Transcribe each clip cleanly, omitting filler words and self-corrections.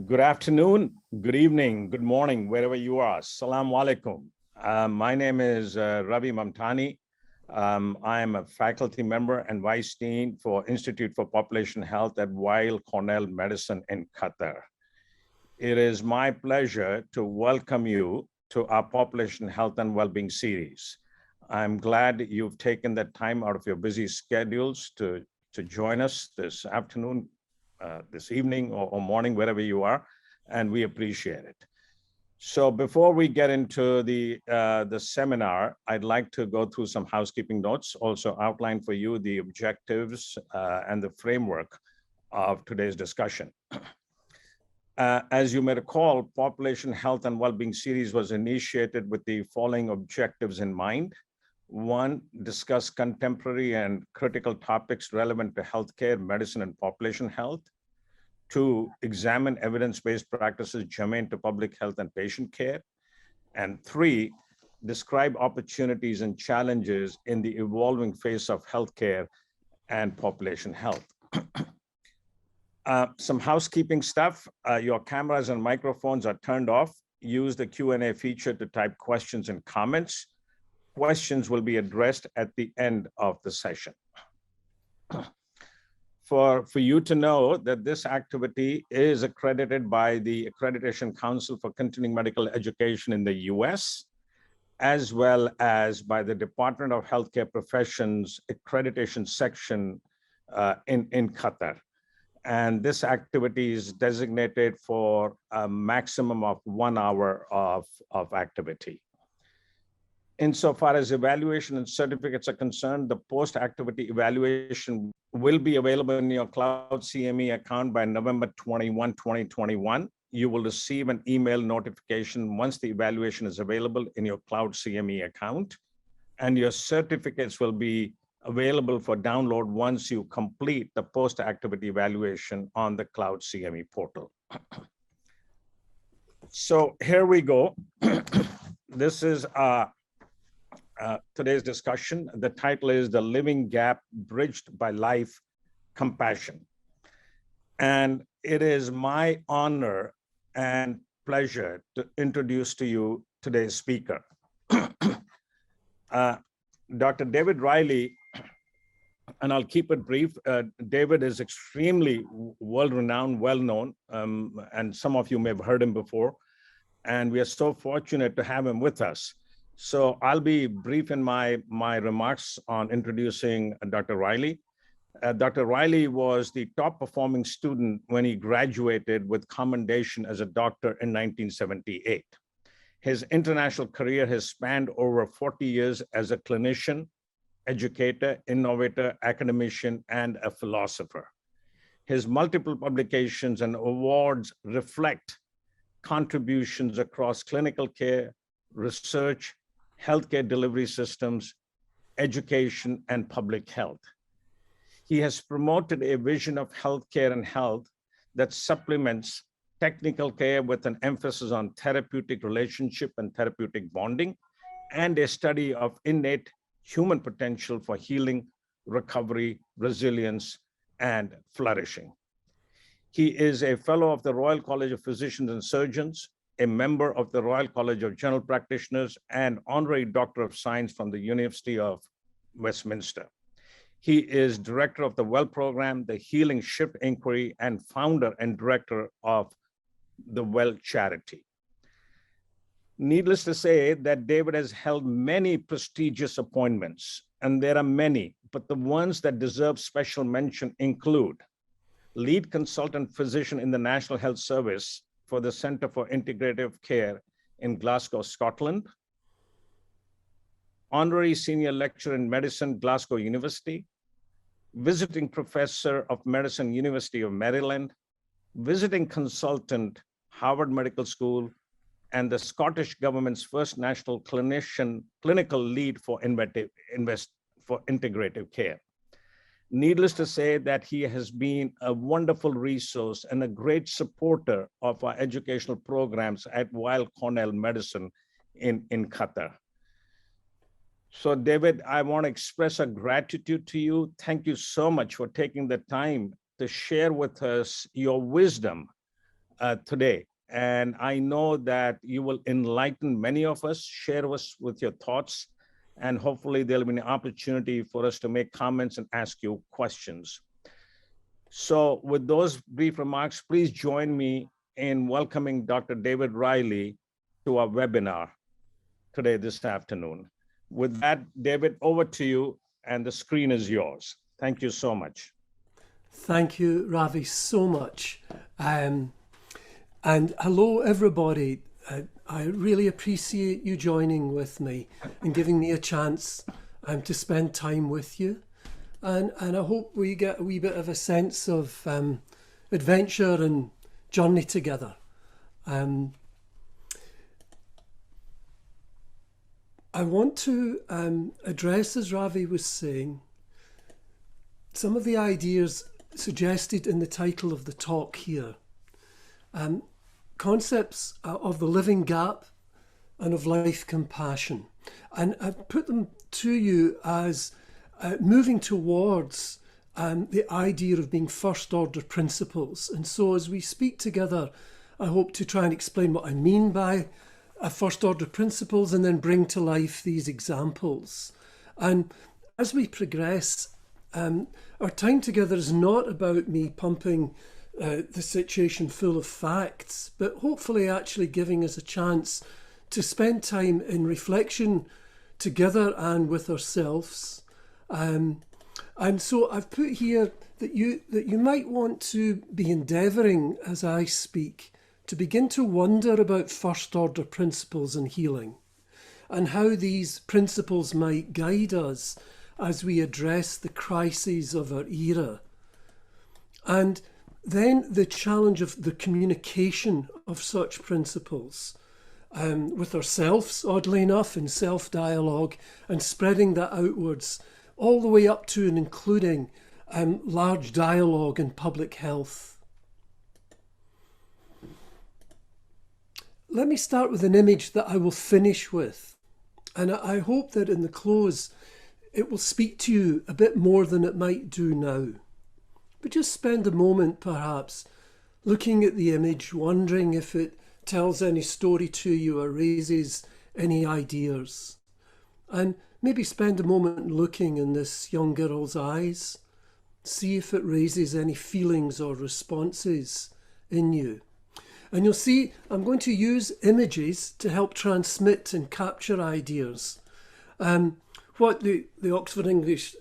Good afternoon, good evening, good morning, wherever you are. Assalamu alaikum. My name is Ravi Mamtani. I am a faculty member and vice dean for Institute for Population Health at Weill Cornell Medicine in Qatar. It is my pleasure to welcome you to our Population Health and Wellbeing series. I'm glad you've taken that time out of your busy schedules to join us this afternoon, this evening or morning, wherever you are, and we appreciate it. So before we get into the seminar, I'd like to go through some housekeeping notes, also outline for you the objectives and the framework of today's discussion. As you may recall, Population Health and Wellbeing series was initiated with the following objectives in mind. One, discuss contemporary and critical topics relevant to healthcare, medicine, and population health. Two, examine evidence-based practices germane to public health and patient care. And three, describe opportunities and challenges in the evolving face of healthcare and population health. Some housekeeping stuff. Your cameras and microphones are turned off. Use the Q&A feature to type questions and comments. Questions will be addressed at the end of the session. For you to know that this activity is accredited by the Accreditation Council for Continuing Medical Education in the US, as well as by the Department of Healthcare Professions Accreditation Section in Qatar. And this activity is designated for a maximum of 1 hour of activity. Insofar as evaluation and certificates are concerned, the post-activity evaluation will be available in your Cloud CME account by November 21, 2021. You will receive an email notification once the evaluation is available in your Cloud CME account, and your certificates will be available for download once you complete the post-activity evaluation on the Cloud CME portal. So here we go. This is today's discussion. The title is The Living Gap Bridged by Life Compassion. And it is my honor and pleasure to introduce to you today's speaker. Dr. David Reilly, and I'll keep it brief. David is extremely world-renowned, well-known, and some of you may have heard him before. And we are so fortunate to have him with us. So I'll be brief in my remarks on introducing Dr. Reilly. Dr. Reilly was the top performing student when he graduated with commendation as a doctor in 1978. His international career has spanned over 40 years as a clinician, educator, innovator, academician, and a philosopher. His multiple publications and awards reflect contributions across clinical care, research, healthcare delivery systems, education, and public health. He has promoted a vision of healthcare and health that supplements technical care with an emphasis on therapeutic relationship and therapeutic bonding, and a study of innate human potential for healing, recovery, resilience, and flourishing. He is a fellow of the Royal College of Physicians and Surgeons, a member of the Royal College of General Practitioners, and honorary Doctor of Science from the University of Westminster. He is director of the Well Program, the Healing Shift Inquiry, and founder and director of the Well Charity. Needless to say that David has held many prestigious appointments, and there are many, but the ones that deserve special mention include lead consultant physician in the National Health Service for the Center for Integrative Care in Glasgow, Scotland, honorary senior lecturer in medicine, Glasgow University, visiting professor of medicine, University of Maryland, visiting consultant, Harvard Medical School, and the Scottish government's first national clinical lead for integrative care. Needless to say that he has been a wonderful resource and a great supporter of our educational programs at Weill Cornell Medicine in Qatar. So David, I want to express a gratitude to you. Thank you so much for taking the time to share with us your wisdom today. And I know that you will enlighten many of us, share us with your thoughts, and hopefully there'll be an opportunity for us to make comments and ask you questions. So with those brief remarks, please join me in welcoming Dr. David Reilly to our webinar today, this afternoon. With that, David, over to you, and the screen is yours. Thank you so much. Thank you, Ravi, so much. And hello, everybody. I really appreciate you joining with me and giving me a chance to spend time with you. And I hope we get a wee bit of a sense of adventure and journey together. I want to address, as Ravi was saying, some of the ideas suggested in the title of the talk here. Concepts of the living gap and of life compassion. And I've put them to you as moving towards the idea of being first order principles. And so as we speak together, I hope to try and explain what I mean by first order principles and then bring to life these examples. And as we progress, our time together is not about me pumping the situation full of facts, but hopefully actually giving us a chance to spend time in reflection together and with ourselves. And so I've put here that you might want to be endeavouring, as I speak, to begin to wonder about first order principles in healing and how these principles might guide us as we address the crises of our era. And then the challenge of the communication of such principles with ourselves, oddly enough, in self-dialogue, and spreading that outwards all the way up to and including large dialogue in public health. Let me start with an image that I will finish with. And I hope that in the close, it will speak to you a bit more than it might do now. But just spend a moment, perhaps, looking at the image, wondering if it tells any story to you or raises any ideas. And maybe spend a moment looking in this young girl's eyes. See if it raises any feelings or responses in you. And you'll see I'm going to use images to help transmit and capture ideas. What the Oxford English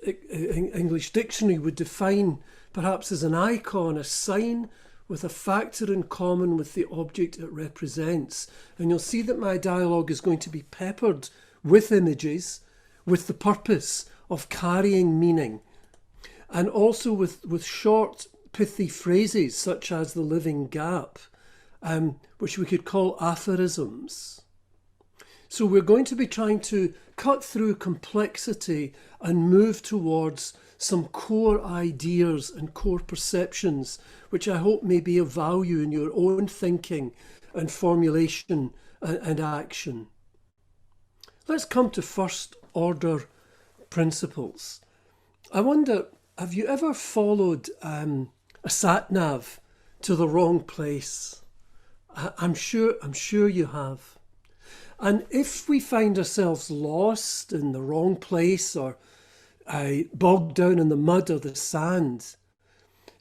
Dictionary would define perhaps as an icon, a sign with a factor in common with the object it represents. And you'll see that my dialogue is going to be peppered with images with the purpose of carrying meaning, and also with short, pithy phrases such as the living gap, which we could call aphorisms. So we're going to be trying to cut through complexity and move towards some core ideas and core perceptions, which I hope may be of value in your own thinking and formulation and action. Let's come to first order principles. I wonder, have you ever followed a sat-nav to the wrong place? I'm sure you have. And if we find ourselves lost in the wrong place or bogged down in the mud or the sand,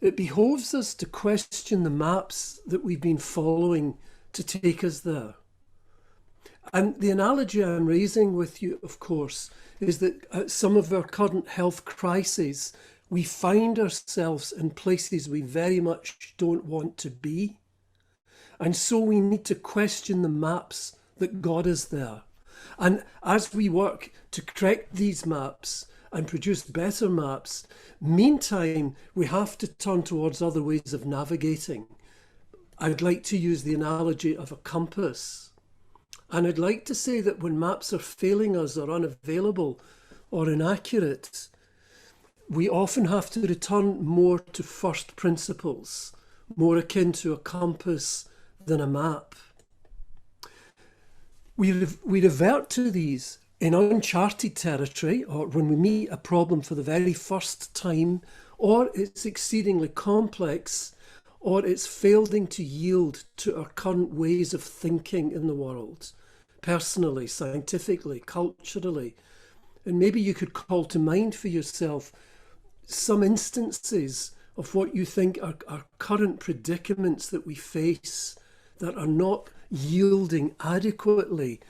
it behoves us to question the maps that we've been following to take us there. And the analogy I'm raising with you, of course, is that at some of our current health crises, we find ourselves in places we very much don't want to be. And so we need to question the maps that got us there. And as we work to correct these maps and produce better maps, meantime, we have to turn towards other ways of navigating. I'd like to use the analogy of a compass. And I'd like to say that when maps are failing us or unavailable or inaccurate, we often have to return more to first principles, more akin to a compass than a map. We revert to these in uncharted territory, or when we meet a problem for the very first time, or it's exceedingly complex, or it's failing to yield to our current ways of thinking in the world, personally, scientifically, culturally. And maybe you could call to mind for yourself some instances of what you think are current predicaments that we face that are not yielding adequately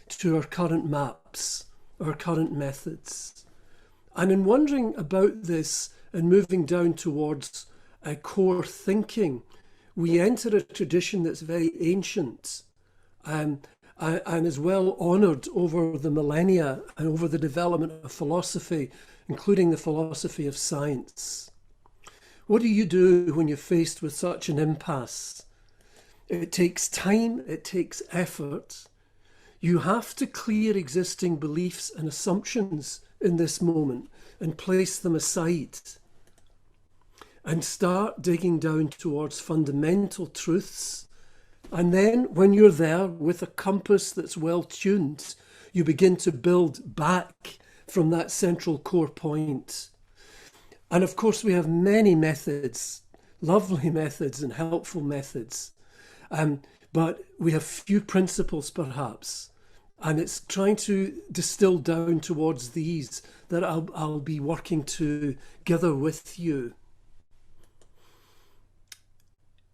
to our current maps, our current methods. And in wondering about this and moving down towards core thinking, we enter a tradition that's very ancient and is well honoured over the millennia and over the development of philosophy, including the philosophy of science. What do you do when you're faced with such an impasse? It takes time, it takes effort. You have to clear existing beliefs and assumptions in this moment and place them aside and start digging down towards fundamental truths. And then when you're there with a compass that's well tuned, you begin to build back from that central core point. And of course, we have many methods, lovely methods and helpful methods. But we have few principles, perhaps. And it's trying to distill down towards these that I'll be working together with you.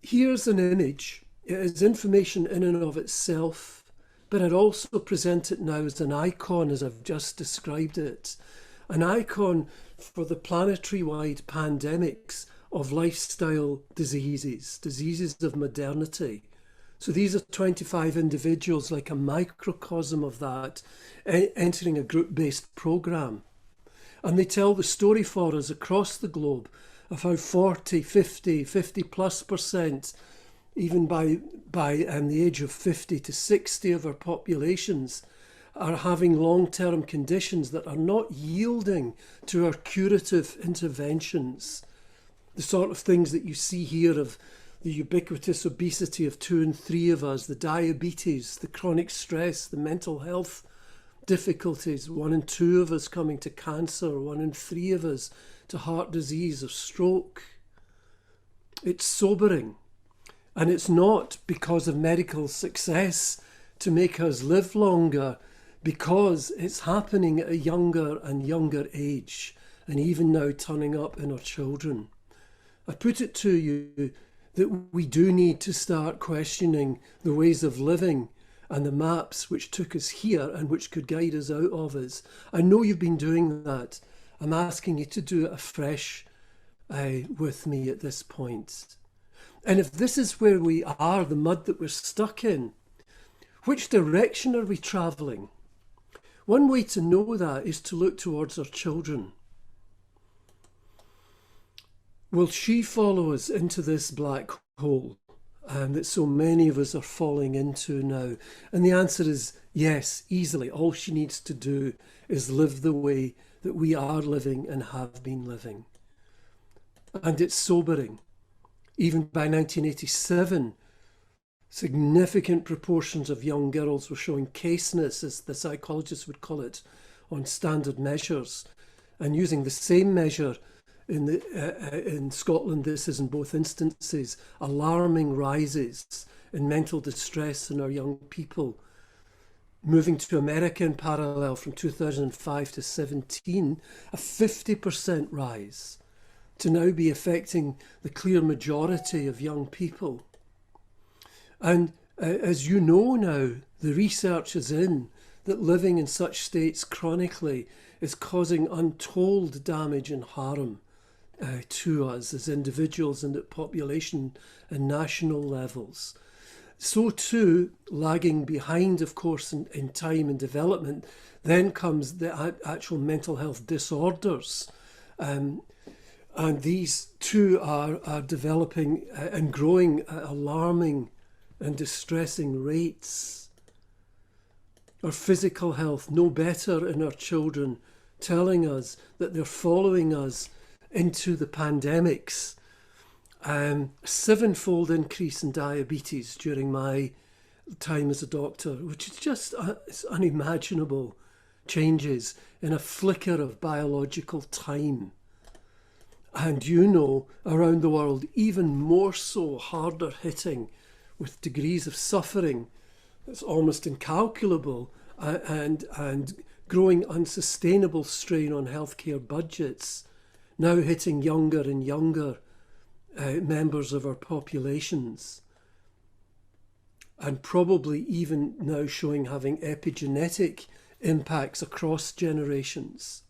Here's an image. It is information in and of itself, but I'd also present it now as an icon, as I've just described it. An icon for the planetary-wide pandemics of lifestyle diseases, diseases of modernity. So these are 25 individuals, like a microcosm of that, entering a group-based programme. And they tell the story for us across the globe of how 40, 50 plus percent, even by the age of 50 to 60 of our populations, are having long-term conditions that are not yielding to our curative interventions. The sort of things that you see here of the ubiquitous obesity of 2 and 3 of us, the diabetes, the chronic stress, the mental health difficulties, 1 and 2 of us coming to cancer, 1 and 3 of us to heart disease or stroke. It's sobering. And it's not because of medical success to make us live longer, because it's happening at a younger and younger age, and even now turning up in our children. I put it to you that we do need to start questioning the ways of living and the maps which took us here and which could guide us out of us. I know you've been doing that. I'm asking you to do it afresh with me at this point. And if this is where we are, the mud that we're stuck in, which direction are we travelling? One way to know that is to look towards our children. Will she follow us into this black hole that so many of us are falling into now? And the answer is yes, easily. All she needs to do is live the way that we are living and have been living. And it's sobering. Even by 1987, significant proportions of young girls were showing caseness, as the psychologists would call it, on standard measures. And using the same measure in Scotland, this is in both instances, alarming rises in mental distress in our young people. Moving to America in parallel from 2005 to 17, a 50% rise, to now be affecting the clear majority of young people. And as you know now, the research is in that living in such states chronically is causing untold damage and harm to us as individuals and at population and national levels. So too, lagging behind, of course, in time and development, then comes the actual mental health disorders. And these too are developing and growing at alarming and distressing rates. Our physical health no better in our children, telling us that they're following us into the pandemics. A 7-fold increase in diabetes during my time as a doctor, which is just it's unimaginable changes in a flicker of biological time. and around the world, even more so, harder hitting, with degrees of suffering that's almost incalculable, and growing unsustainable strain on healthcare budgets, now hitting younger and younger members of our populations, and probably even now having epigenetic impacts across generations.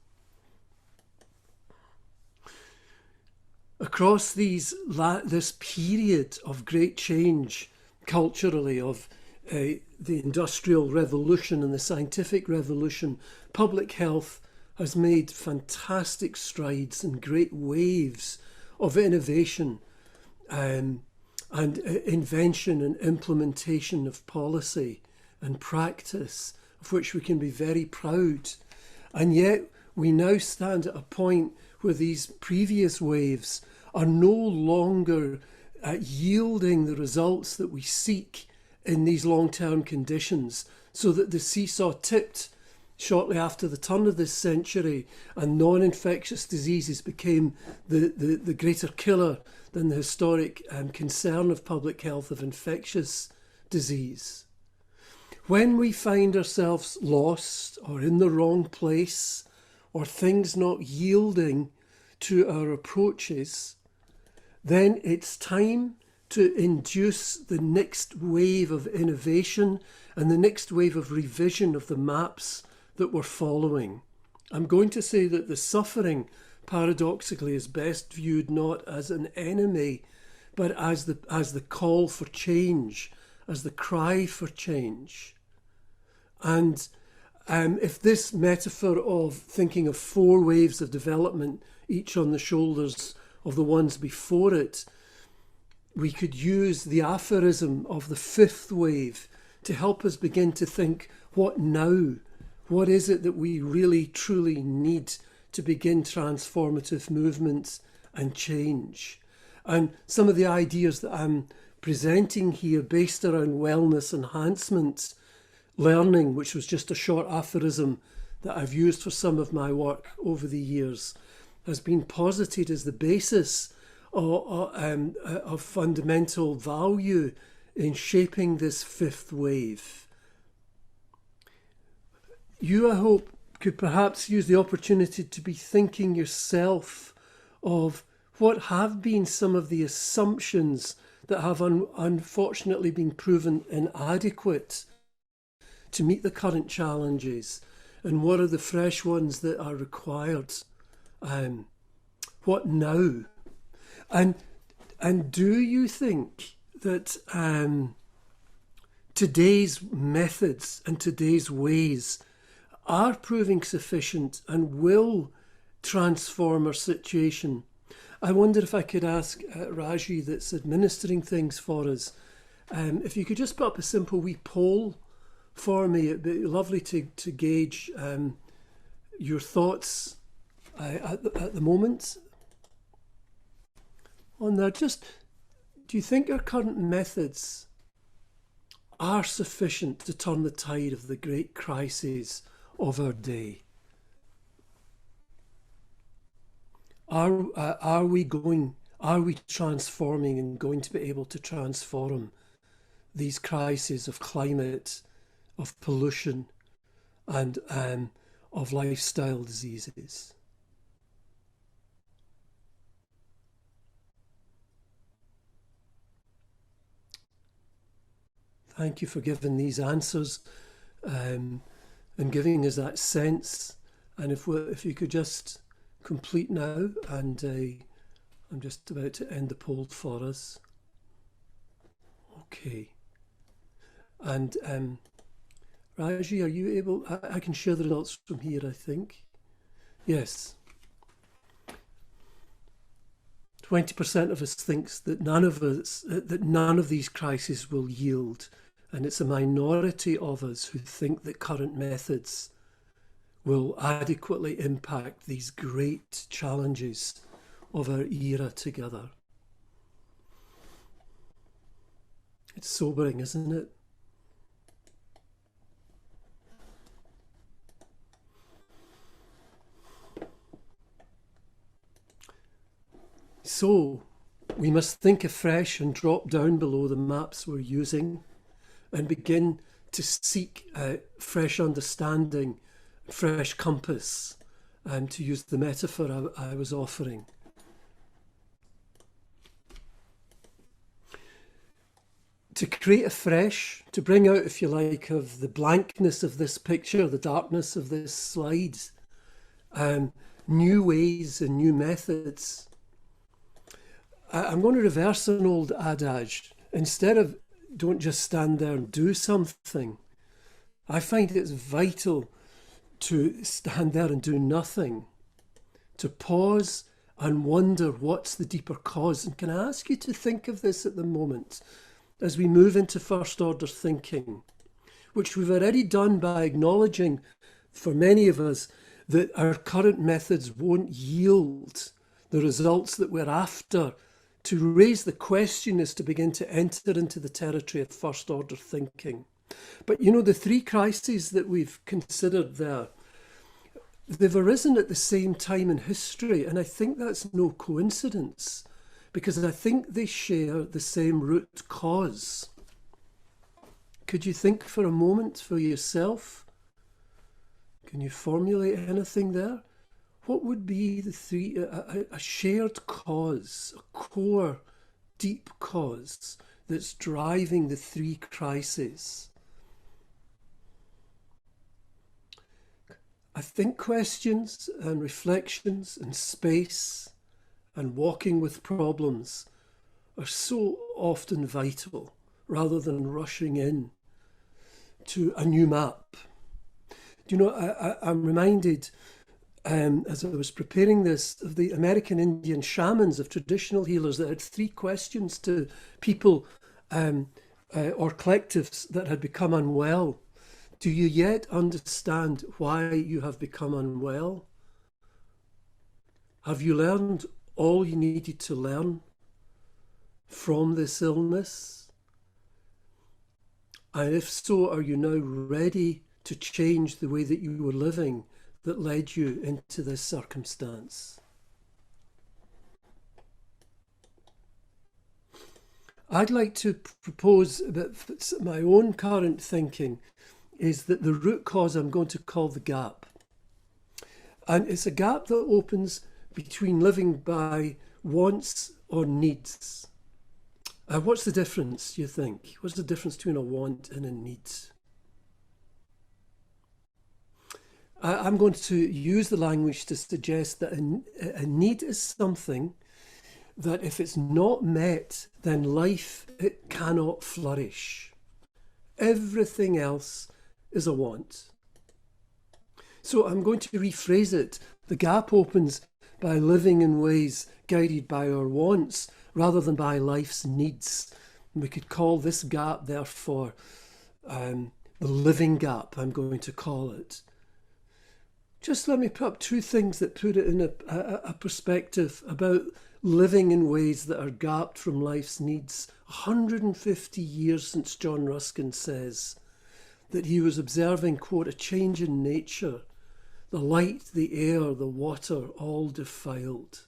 Across this period of great change culturally, of the Industrial Revolution and the Scientific Revolution, public health has made fantastic strides and great waves of innovation and invention and implementation of policy and practice, of which we can be very proud. And yet we now stand at a point where these previous waves are no longer yielding the results that we seek in these long-term conditions, so that the seesaw tipped shortly after the turn of this century, and non-infectious diseases became the greater killer than the historic concern of public health of infectious disease. When we find ourselves lost or in the wrong place, or things not yielding to our approaches, then it's time to induce the next wave of innovation and the next wave of revision of the maps that we're following. I'm going to say that the suffering, paradoxically, is best viewed not as an enemy, but as the call for change, as the cry for change. And if this metaphor of thinking of 4 waves of development, each on the shoulders of the ones before it, we could use the aphorism of the 5th wave to help us begin to think, what now? What is it that we really truly need to begin transformative movements and change? And some of the ideas that I'm presenting here, based around wellness enhancement, learning, which was just a short aphorism that I've used for some of my work over the years, has been posited as the basis of fundamental value in shaping this 5th wave. You, I hope, could perhaps use the opportunity to be thinking yourself of what have been some of the assumptions that have unfortunately been proven inadequate to meet the current challenges, and what are the fresh ones that are required. What now? And do you think that today's methods and today's ways are proving sufficient and will transform our situation? I wonder if I could ask Raji, that's administering things for us, if you could just put up a simple wee poll for me. It'd be lovely to gauge your thoughts at the moment on that. Just, do you think our current methods are sufficient to turn the tide of the great crises of our day? Are we transforming and going to be able to transform these crises of climate, of pollution, and of lifestyle diseases? Thank you for giving these answers and giving us that sense. And if you could just complete now, and I'm just about to end the poll for us. Okay. And Raji, are you able? I can share the results from here, I think. Yes. 20% of us thinks that none of these crises will yield, and it's a minority of us who think that current methods will adequately impact these great challenges of our era together. It's sobering, isn't it? So we must think afresh and drop down below the maps we're using and begin to seek fresh understanding, fresh compass, to use the metaphor I was offering. To create afresh, to bring out, if you like, of the blankness of this picture, the darkness of this slide, new ways and new methods. I'm going to reverse an old adage. Instead of don't just stand there and do something, I find it's vital to stand there and do nothing, to pause and wonder what's the deeper cause. And can I ask you to think of this at the moment as we move into first order thinking, which we've already done by acknowledging for many of us that our current methods won't yield the results that we're after. To raise the question is to begin to enter into the territory of first order thinking. But you know, the three crises that we've considered there, they've arisen at the same time in history, and I think that's no coincidence, because I think they share the same root cause. Could you think for a moment for yourself? Can you formulate anything there? What would be the three, a shared cause, a core, deep cause that's driving the three crises? I think questions and reflections and space and walking with problems are so often vital rather than rushing in to a new map. Do you know, I'm reminded, as I was preparing this, of the American Indian shamans, of traditional healers that had three questions to people or collectives that had become unwell. Do you yet understand why you have become unwell? Have you learned all you needed to learn from this illness? And if so, are you now ready to change the way that you were living that led you into this circumstance? I'd like to propose that my own current thinking is that the root cause I'm going to call the gap. And it's a gap that opens between living by wants or needs. What's the difference, you think? What's the difference between a want and a need? I'm going to use the language to suggest that a need is something that if it's not met, then life, it cannot flourish. Everything else is a want. So I'm going to rephrase it. The gap opens by living in ways guided by our wants rather than by life's needs. And we could call this gap, therefore, the living gap, I'm going to call it. Just let me put up two things that put it in a perspective about living in ways that are gapped from life's needs. 150 years since John Ruskin says that he was observing, quote, a change in nature, the light, the air, the water, all defiled.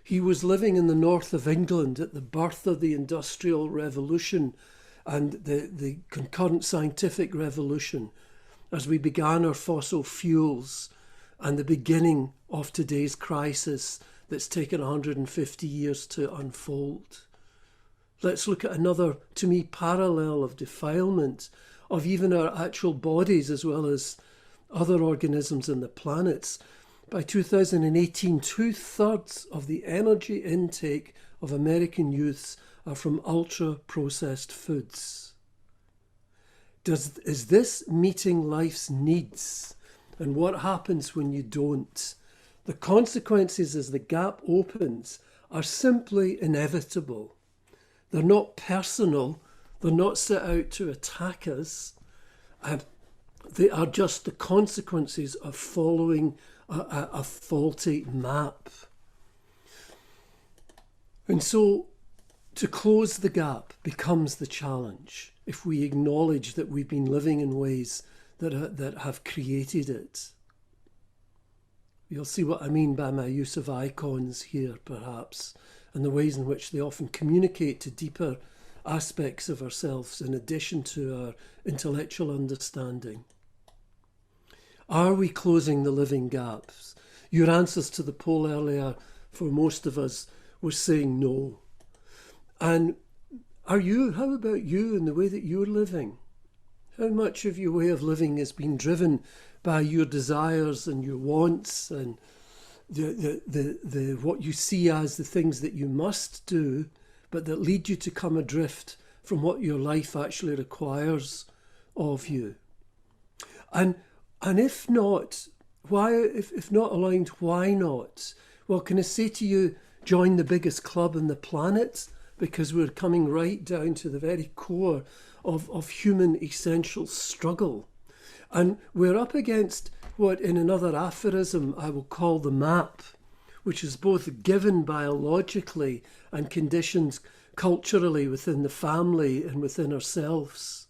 He was living in the north of England at the birth of the Industrial Revolution and the concurrent scientific revolution as we began our fossil fuels and the beginning of today's crisis that's taken 150 years to unfold. Let's look at another, to me, parallel of defilement of even our actual bodies as well as other organisms in the planets. By 2018, 2/3 of the energy intake of American youths are from ultra-processed foods. Is this meeting life's needs? And what happens when you don't? The consequences as the gap opens are simply inevitable. They're not personal. They're not set out to attack us. They are just the consequences of following a faulty map. And so to close the gap becomes the challenge if we acknowledge that we've been living in ways that have created it. You'll see what I mean by my use of icons here, perhaps, and the ways in which they often communicate to deeper aspects of ourselves in addition to our intellectual understanding. Are we closing the living gaps? Your answers to the poll earlier, for most of us, were saying no. And how about you and the way that you're living? How much of your way of living is being driven by your desires and your wants and the what you see as the things that you must do, but that lead you to come adrift from what your life actually requires of you? And if not, why? If not aligned, why not? Well, can I say to you, join the biggest club on the planet, because we're coming right down to the very core of human essential struggle. And we're up against what in another aphorism I will call the map, which is both given biologically and conditioned culturally within the family and within ourselves.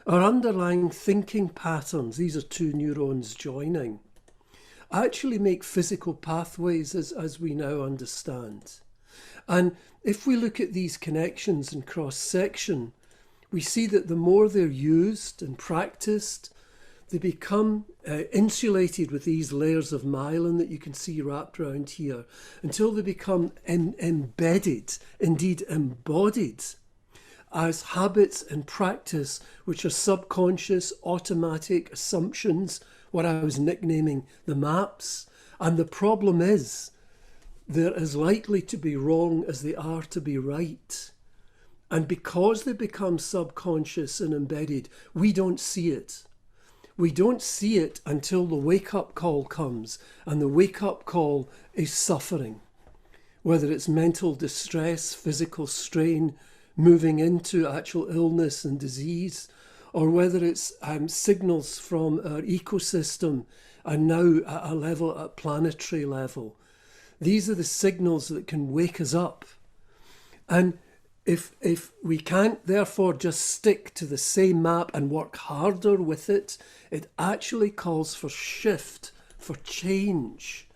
Our underlying thinking patterns, these are two neurons joining, actually make physical pathways as we now understand. And if we look at these connections and cross-section, we see that the more they're used and practiced, they become insulated with these layers of myelin that you can see wrapped around here, until they become embedded, indeed embodied, as habits and practice which are subconscious, automatic assumptions, what I was nicknaming the maps. And the problem is, they're as likely to be wrong as they are to be right. And because they become subconscious and embedded, we don't see it. We don't see it until the wake-up call comes, and the wake-up call is suffering. Whether it's mental distress, physical strain, moving into actual illness and disease, or whether it's signals from our ecosystem and now at a planetary level. These are the signals that can wake us up. And if we can't therefore just stick to the same map and work harder with it, it actually calls for shift, for change.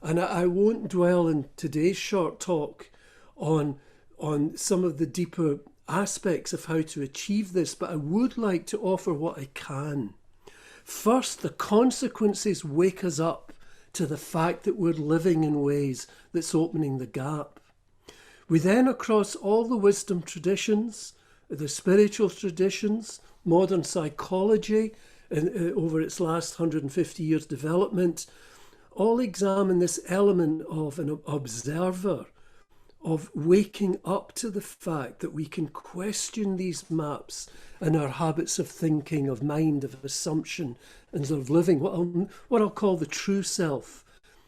And I won't dwell in today's short talk on some of the deeper aspects of how to achieve this, but I would like to offer what I can. First, the consequences wake us up to the fact that we're living in ways that's opening the gap. We then, across all the wisdom traditions, the spiritual traditions, modern psychology, over its last 150 years development, all examine this element of an observer, of waking up to the fact that we can question these maps and our habits of thinking, of mind, of assumption, and of living what I'll call the true self,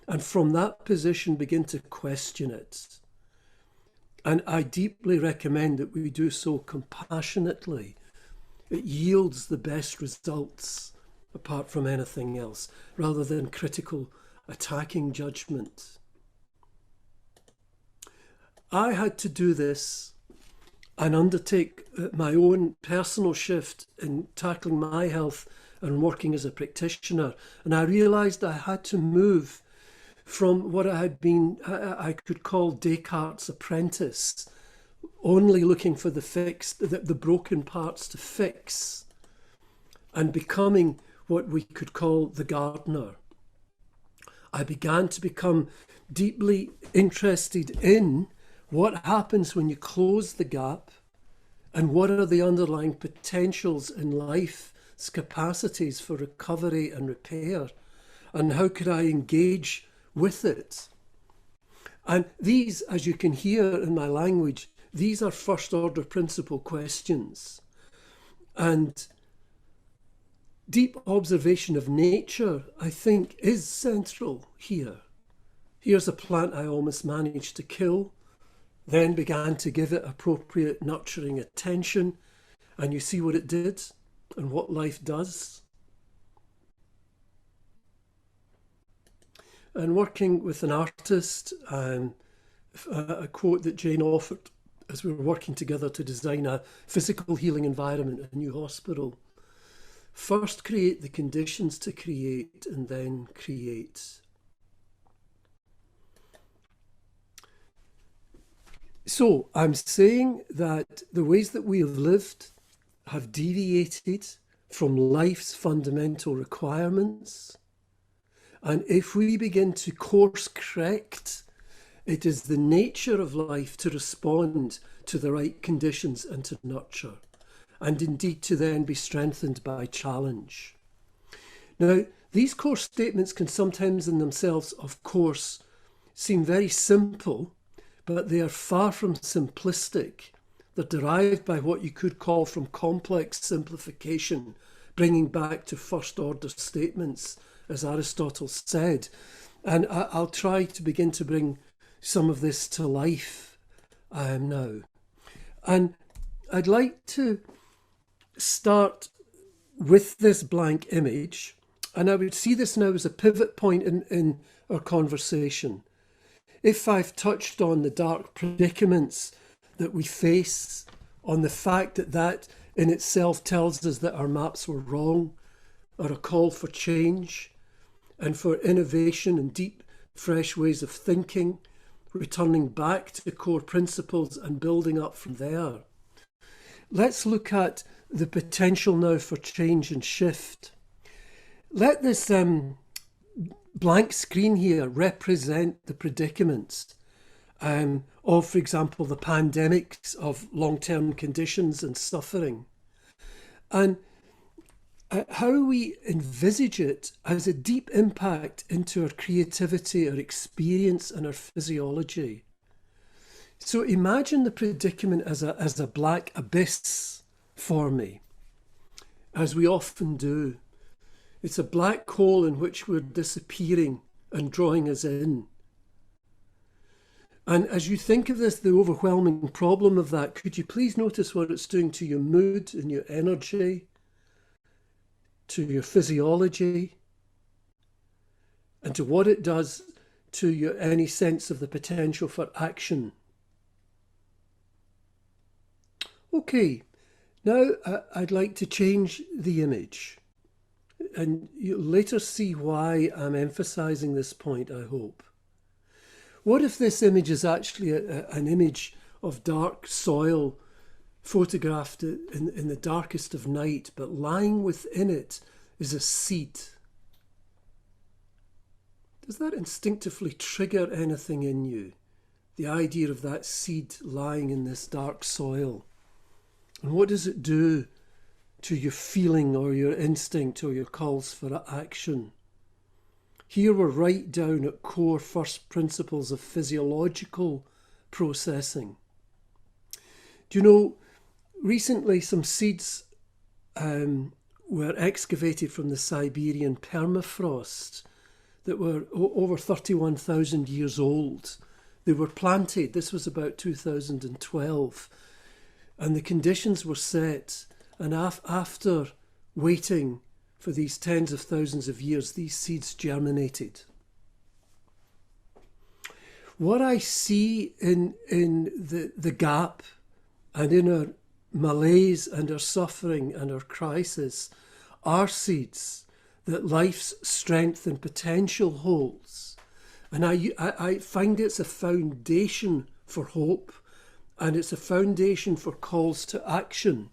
and from that position begin to question it. And I deeply recommend that we do so compassionately. It yields the best results, apart from anything else, rather than critical, attacking judgment. I had to do this and undertake my own personal shift in tackling my health and working as a practitioner. And I realised I had to move from what I had been, I could call Descartes' apprentice, only looking for the broken parts to fix, and becoming what we could call the gardener. I began to become deeply interested in what happens when you close the gap, and what are the underlying potentials in life's capacities for recovery and repair, and how could I engage with it. And these, as you can hear in my language, these are first order principle questions. And deep observation of nature, I think, is central here. Here's a plant I almost managed to kill, then began to give it appropriate nurturing attention, and you see what it did and what life does. And working with an artist, a quote that Jane offered as we were working together to design a physical healing environment at a new hospital. First create the conditions to create, and then create. So I'm saying that the ways that we have lived have deviated from life's fundamental requirements. And if we begin to course correct, it is the nature of life to respond to the right conditions and to nurture, and indeed to then be strengthened by challenge. Now, these core statements can sometimes in themselves, of course, seem very simple, but they are far from simplistic. They're derived by what you could call from complex simplification, bringing back to first order statements, as Aristotle said. And I'll try to begin to bring some of this to life now. And I'd like to start with this blank image, and I would see this now as a pivot point in our conversation. If I've touched on the dark predicaments that we face, on the fact that that in itself tells us that our maps were wrong, or a call for change, and for innovation and deep, fresh ways of thinking, returning back to core principles and building up from there. Let's look at the potential now for change and shift. Let this blank screen here represent the predicaments of, for example, the pandemics of long-term conditions and suffering. And how we envisage it has a deep impact into our creativity, our experience, and our physiology. So imagine the predicament as a black abyss for me, as we often do. It's a black hole in which we're disappearing and drawing us in. And as you think of this, the overwhelming problem of that, could you please notice what it's doing to your mood and your energy, to your physiology, and to what it does to your any sense of the potential for action. Okay, now I'd like to change the image, and you'll later see why I'm emphasizing this point, I hope. What if this image is actually an image of dark soil photographed in the darkest of night, but lying within it is a seed? Does that instinctively trigger anything in you? The idea of that seed lying in this dark soil. And what does it do to your feeling or your instinct or your calls for action? Here we're right down at core first principles of physiological processing. Do you know, recently some seeds were excavated from the Siberian permafrost that were over 31,000 years old. They were planted, this was about 2012, and the conditions were set, and after waiting for these tens of thousands of years, these seeds germinated. What I see in the gap and in our malaise and our suffering and our crisis are seeds that life's strength and potential holds. And I find it's a foundation for hope, and it's a foundation for calls to action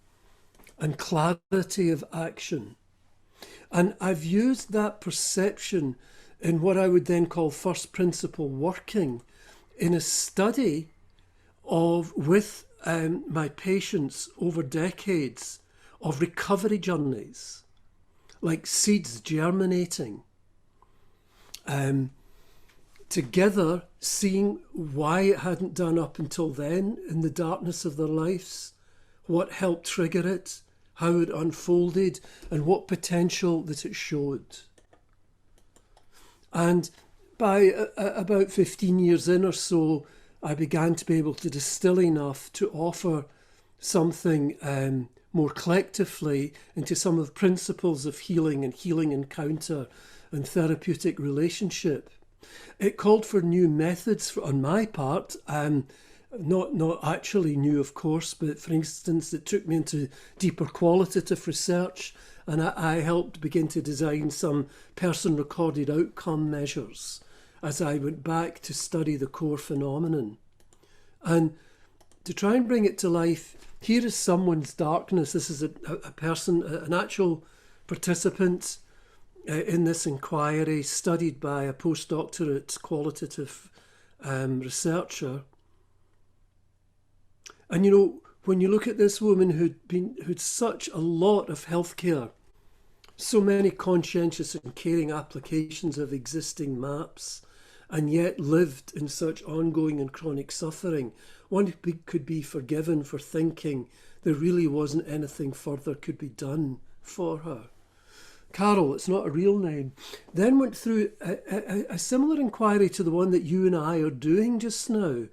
and clarity of action. And I've used that perception in what I would then call first principle working in a study with my patients over decades of recovery journeys, like seeds germinating, together seeing why it hadn't done up until then in the darkness of their lives, what helped trigger it, how it unfolded, and what potential that it showed. And by about 15 years in or so, I began to be able to distill enough to offer something more collectively into some of the principles of healing and healing encounter and therapeutic relationship. It called for new methods on my part, not actually new, of course, but for instance, it took me into deeper qualitative research, and I helped begin to design some person-recorded outcome measures as I went back to study the core phenomenon. And to try and bring it to life, here is someone's darkness. This is a person, an actual participant in this inquiry, studied by a postdoctorate qualitative researcher. And you know, when you look at this woman who'd such a lot of healthcare, so many conscientious and caring applications of existing maps, and yet lived in such ongoing and chronic suffering, one could be forgiven for thinking there really wasn't anything further could be done for her. Carol, it's not a real name, then went through a similar inquiry to the one that you and I are doing just now,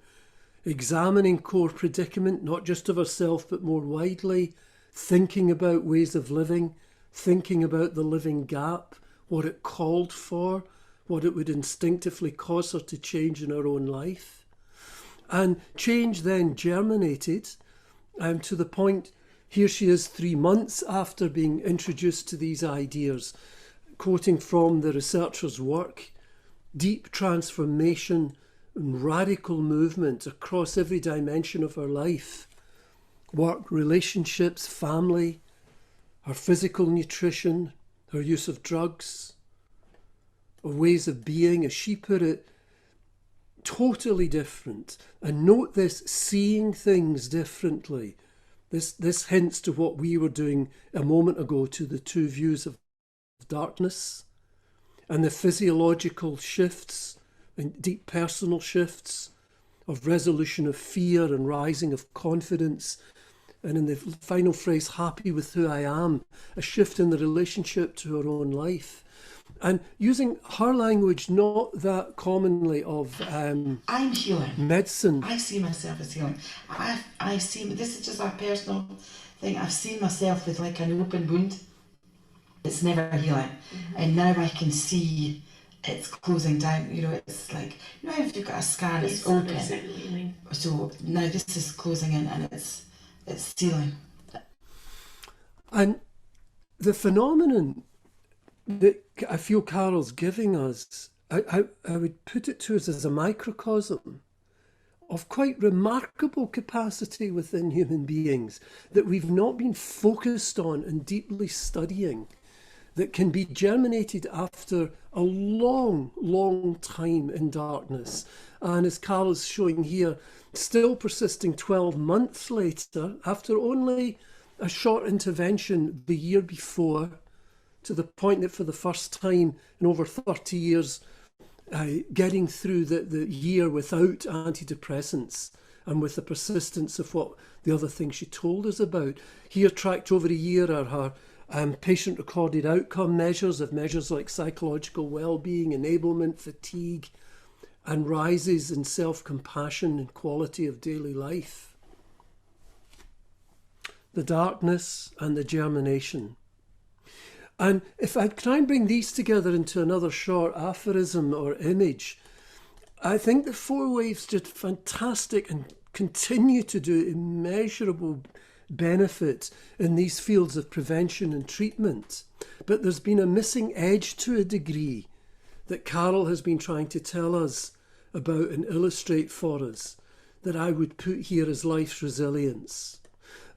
examining core predicament, not just of herself, but more widely, thinking about ways of living, thinking about the living gap, what it called for, what it would instinctively cause her to change in her own life. And change then germinated to the point, here she is 3 months after being introduced to these ideas, quoting from the researcher's work, deep transformation and radical movement across every dimension of her life, work, relationships, family, her physical nutrition, her use of drugs, her ways of being, as she put it, totally different. And note this, seeing things differently. This hints to what we were doing a moment ago, to the two views of darkness and the physiological shifts and deep personal shifts of resolution of fear and rising of confidence. And in the final phrase, happy with who I am, a shift in the relationship to her own life. And using her language, not that commonly of I'm healing. medicine. I see myself as healing. I see, this is just a personal thing. I've seen myself with like an open wound. It's never healing. And now I can see it's closing down. You know, it's like, you know, if you've got a scar, it's open. So now this is closing in and it's sealing. And the phenomenon that I feel Carol's giving us, I would put it to us as a microcosm of quite remarkable capacity within human beings that we've not been focused on and deeply studying, that can be germinated after a long, long time in darkness. And as Carol's showing here, still persisting 12 months later, after only a short intervention the year before, to the point that for the first time in over 30 years, getting through the year without antidepressants and with the persistence of what the other things she told us about. Here, tracked over a year, are her patient-recorded outcome measures like psychological well-being, enablement, fatigue, and rises in self-compassion and quality of daily life. The darkness and the germination. And if I try and bring these together into another short aphorism or image, I think the four waves did fantastic and continue to do immeasurable benefit in these fields of prevention and treatment. But there's been a missing edge to a degree that Carol has been trying to tell us about and illustrate for us, that I would put here as life's resilience.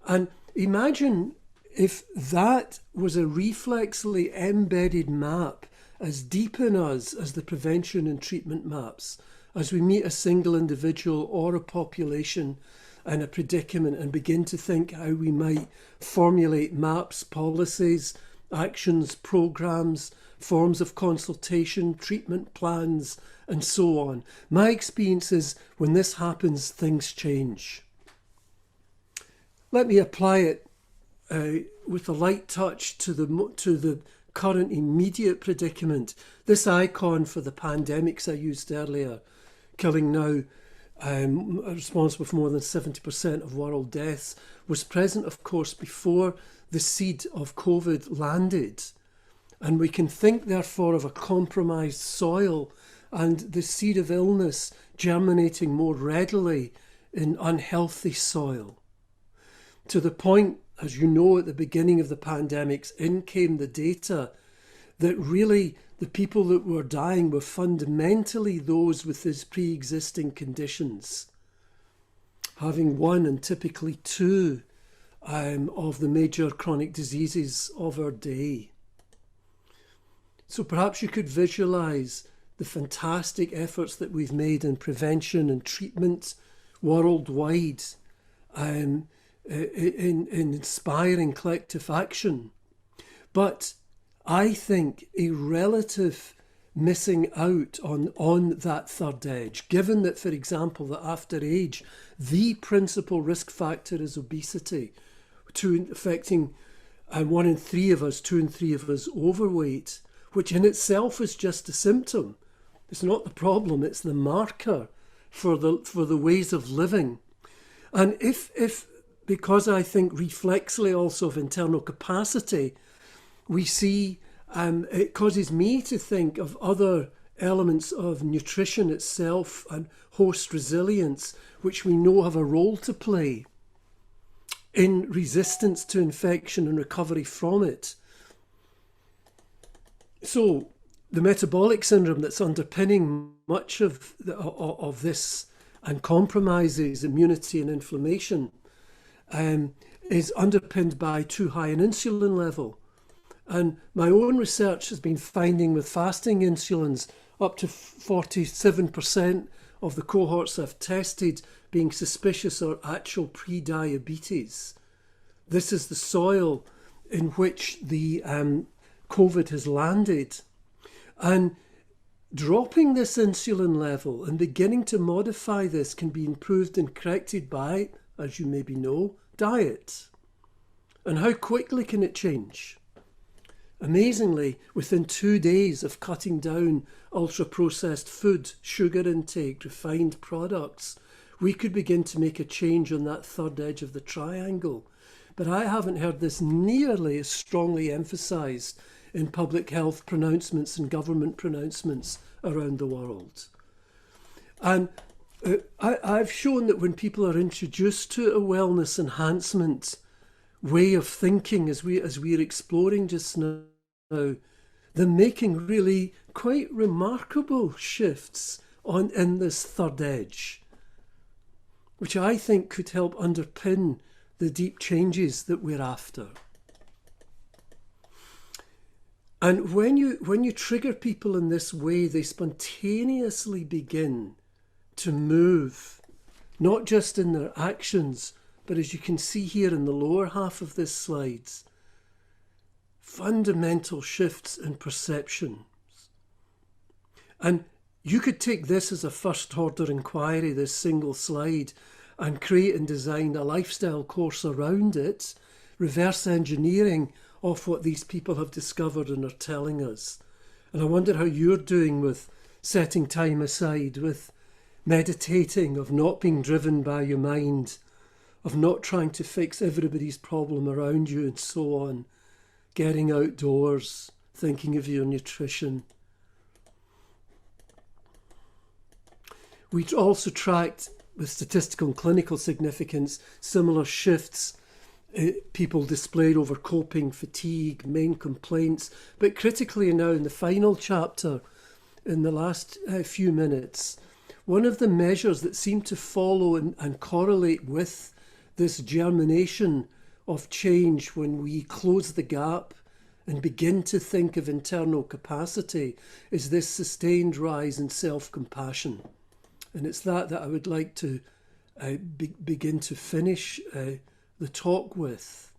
And imagine if that was a reflexly embedded map as deep in us as the prevention and treatment maps, as we meet a single individual or a population in a predicament and begin to think how we might formulate maps, policies, actions, programs, forms of consultation, treatment plans, and so on. My experience is when this happens, things change. Let me apply it with a light touch to the current immediate predicament. This icon for the pandemics I used earlier, killing now, responsible for more than 70% of world deaths, was present, of course, before the seed of COVID landed. And we can think, therefore, of a compromised soil and the seed of illness germinating more readily in unhealthy soil. To the point, as you know, at the beginning of the pandemics, in came the data that really the people that were dying were fundamentally those with these pre-existing conditions. having one and typically two of the major chronic diseases of our day. So perhaps you could visualize the fantastic efforts that we've made in prevention and treatment worldwide, in inspiring collective action. But I think a relative missing out on that third edge, given that, for example, that after age, the principal risk factor is obesity, affecting 1 in 3 of us, 2 in 3 of us overweight, which in itself is just a symptom. It's not the problem, it's the marker for the ways of living. And if because I think reflexly also of internal capacity, we see it causes me to think of other elements of nutrition itself and host resilience, which we know have a role to play in resistance to infection and recovery from it. So the metabolic syndrome that's underpinning much of this and compromises immunity and inflammation is underpinned by too high an insulin level. And my own research has been finding with fasting insulins up to 47% of the cohorts I've tested being suspicious or actual pre-diabetes. This is the soil in which the COVID has landed. And dropping this insulin level and beginning to modify this can be improved and corrected by, as you maybe know, diet. And how quickly can it change? Amazingly, within 2 days of cutting down ultra-processed food, sugar intake, refined products, we could begin to make a change on that third edge of the triangle. But I haven't heard this nearly as strongly emphasised in public health pronouncements and government pronouncements around the world. And I've shown that when people are introduced to a wellness enhancement way of thinking, as we're exploring just now, they're making really quite remarkable shifts in this third edge, which I think could help underpin the deep changes that we're after. And when you trigger people in this way, they spontaneously begin to move, not just in their actions, but as you can see here in the lower half of this slide, fundamental shifts in perception. And you could take this as a first order inquiry, this single slide, and create and design a lifestyle course around it, reverse engineering of what these people have discovered and are telling us. And I wonder how you're doing with setting time aside, with meditating, of not being driven by your mind, of not trying to fix everybody's problem around you and so on, getting outdoors, thinking of your nutrition. We also tracked, with statistical and clinical significance, similar shifts people displayed over coping, fatigue, main complaints. But critically now, in the final chapter, in the last few minutes, one of the measures that seem to follow and correlate with this germination of change when we close the gap and begin to think of internal capacity is this sustained rise in self-compassion. And it's that I would like to begin to finish the talk with.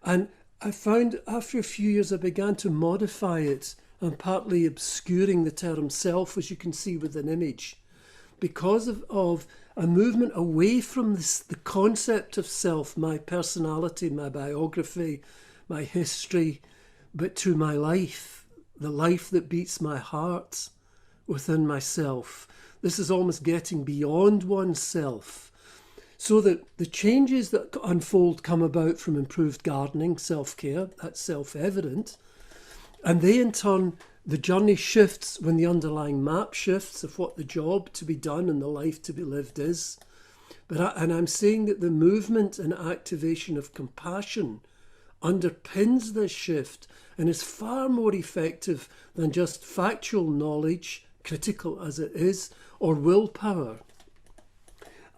And I found after a few years I began to modify it and partly obscuring the term self, as you can see with an image, because of a movement away from the concept of self, my personality, my biography, my history, but to my life, the life that beats my heart within myself. This is almost getting beyond oneself, so that the changes that unfold come about from improved gardening, self-care, that's self-evident, and they in turn, the journey shifts when the underlying map shifts of what the job to be done and the life to be lived is. And I'm saying that the movement and activation of compassion underpins this shift and is far more effective than just factual knowledge, critical as it is, or willpower.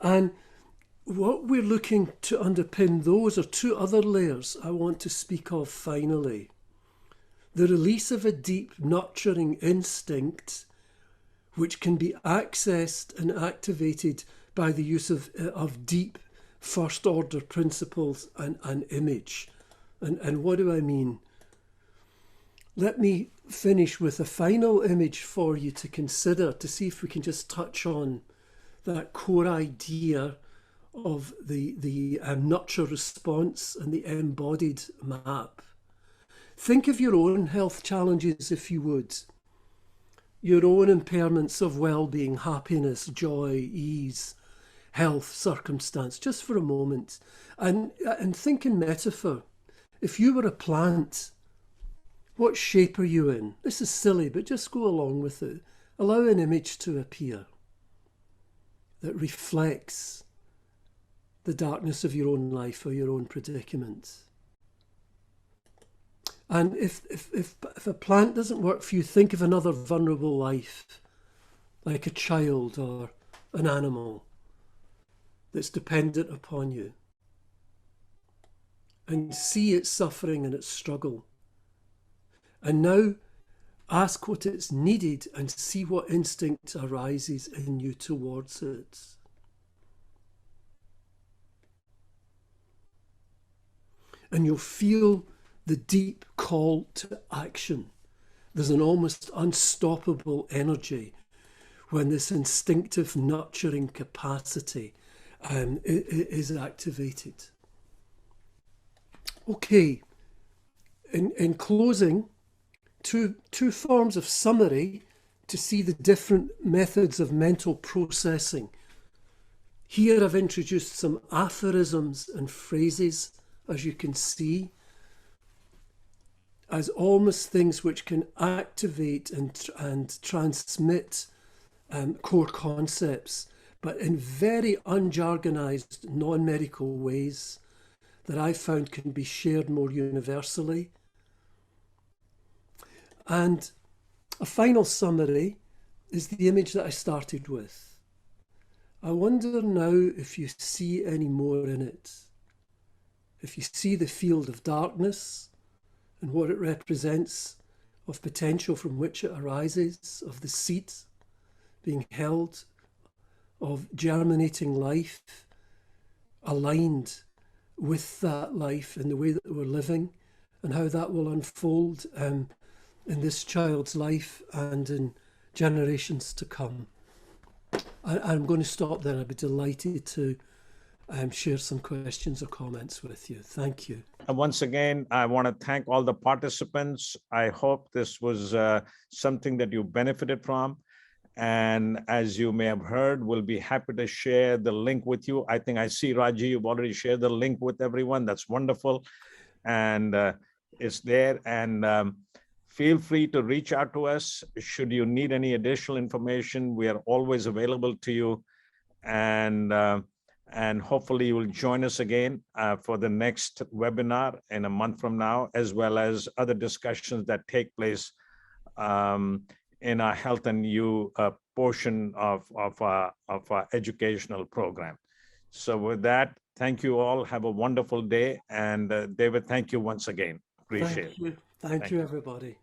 And what we're looking to underpin those are two other layers I want to speak of finally. The release of a deep nurturing instinct which can be accessed and activated by the use of deep first order principles and image. And what do I mean? Let me finish with a final image for you to consider to see if we can just touch on that core idea of the nurture response and the embodied map. Think of your own health challenges, if you would. Your own impairments of well-being, happiness, joy, ease, health, circumstance, just for a moment. And think in metaphor. If you were a plant, what shape are you in? This is silly, but just go along with it. Allow an image to appear that reflects the darkness of your own life or your own predicament. And if a plant doesn't work for you, think of another vulnerable life, like a child or an animal that's dependent upon you. And see its suffering and its struggle. And now ask what it's needed and see what instinct arises in you towards it. And you'll feel the deep call to action. There's an almost unstoppable energy when this instinctive nurturing capacity is activated. Okay, in closing, two forms of summary to see the different methods of mental processing. Here I've introduced some aphorisms and phrases, as you can see, as almost things which can activate and transmit core concepts, but in very unjargonized, non-medical ways that I found can be shared more universally. And a final summary is the image that I started with. I wonder now if you see any more in it. If you see the field of darkness and what it represents, of potential from which it arises, of the seed being held, of germinating life, aligned with that life in the way that we're living, and how that will unfold in this child's life and in generations to come. I'm going to stop there. I'd be delighted to share some questions or comments with you. Thank you. And once again, I want to thank all the participants. I hope this was something that you benefited from. And as you may have heard, we'll be happy to share the link with you. I think I see, Raji, you've already shared the link with everyone. That's wonderful. And it's there. And feel free to reach out to us. Should you need any additional information, we are always available to you. And hopefully you will join us again for the next webinar in a month from now, as well as other discussions that take place in our Health and You portion of our educational program. So with that, thank you all. Have a wonderful day. And David, thank you once again. Appreciate it. Thank you, everybody.